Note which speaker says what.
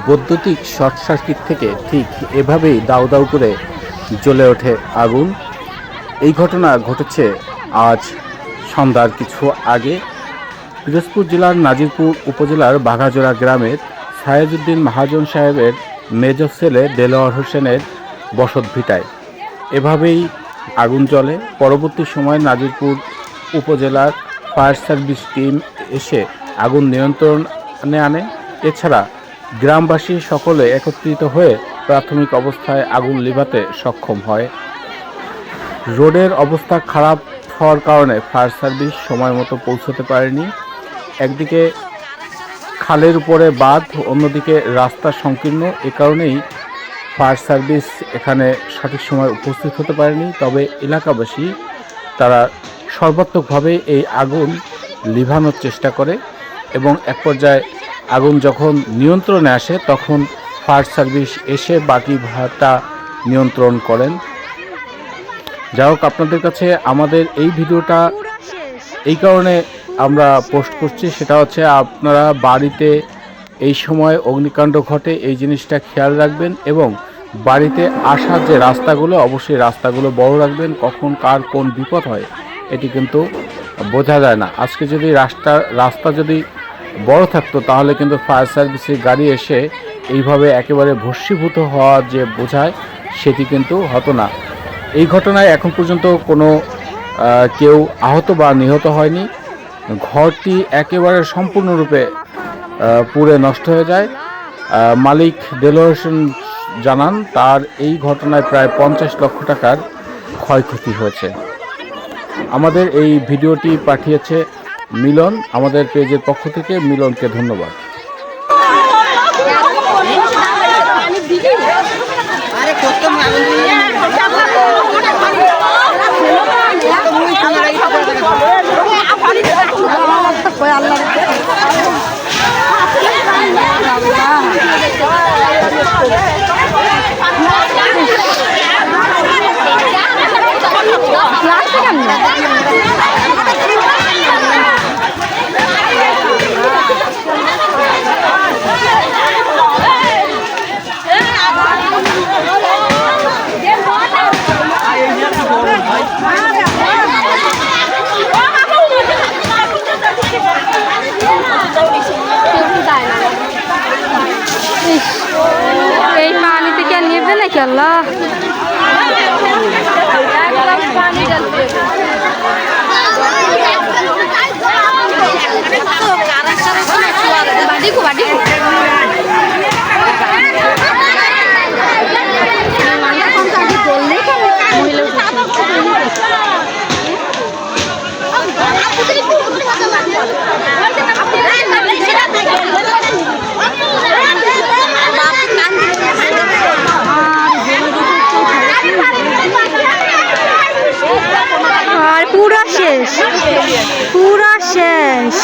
Speaker 1: বৈদ্যুতিক short circuit থেকে ঠিক এভাবেই দাউ দাউ করে জ্বলে ওঠে আগুন। এই ঘটনা ঘটেছে আজ সন্ধ্যার কিছু আগে পিরোজপুর জেলার নাজিরপুর উপজেলার বাঘাজোড়া গ্রামের সায়েজউদ্দিন মহাজন সাহেবের মেজ ছেলে দেলোয়ার হোসেনের বসতভিটায় এভাবেই আগুন জ্বলে। পরবর্তী সময় নাজিরপুর উপজেলার ফায়ার সার্ভিস টিম এসে আগুন নিয়ন্ত্রণে আনে। এছাড়া গ্রামবাসী সকলে একত্রিত হয়ে প্রাথমিক অবস্থায় আগুন নিভাতে সক্ষম হয়। রোডের অবস্থা খারাপ হওয়ার কারণে ফায়ার সার্ভিস সময় মতো পৌঁছতে পারেনি। একদিকে খালের উপরে বাঁধ, অন্যদিকে রাস্তা সংকীর্ণ, এ কারণেই ফায়ার সার্ভিস এখানে সঠিক সময় উপস্থিত হতে পারেনি। তবে এলাকাবাসী তারা সর্বাত্মকভাবে এই আগুন নিভানোর চেষ্টা করে এবং এক পর্যায়ে আগুন যখন নিয়ন্ত্রণে আসে তখন ফায়ার সার্ভিস এসে বাকি ভাটা নিয়ন্ত্রণ করেন। যাই হোক, আপনাদের কাছে আমাদের এই ভিডিওটা এই কারণে আমরা পোস্ট করছি, সেটা হচ্ছে আপনারা বাড়িতে এই সময় অগ্নিকাণ্ড ঘটে এই জিনিসটা খেয়াল রাখবেন এবং বাড়িতে আসার যে রাস্তাগুলো অবশ্যই রাস্তাগুলো বড় রাখবেন। কখন কার কোন বিপদ হয় এটি কিন্তু বোঝা যায় না। আজকে যদি রাস্তা যদি বড় থাকতো তাহলে কিন্তু ফায়ার সার্ভিসের গাড়ি এসে এইভাবে একেবারে ভস্মীভূত হওয়া যে বোঝায় সেটি কিন্তু হতো না। এই ঘটনায় এখন পর্যন্ত কোনো কেউ আহত বা নিহত হয়নি। ঘরটি একেবারে সম্পূর্ণরূপে পুড়ে নষ্ট হয়ে যায়। মালিক দেলোয়ার হোসেন জানান তার এই ঘটনায় প্রায় 50 লক্ষ টাকার ক্ষয়ক্ষতি হয়েছে। আমাদের এই ভিডিওটি পাঠিয়েছে মিলন, আমাদের পেজের পক্ষ থেকে মিলনকে ধন্যবাদ।
Speaker 2: এই পানি থেকে আর নেবে নাকি আল্লাহ? পুরা শেষ, পুরা শেষ।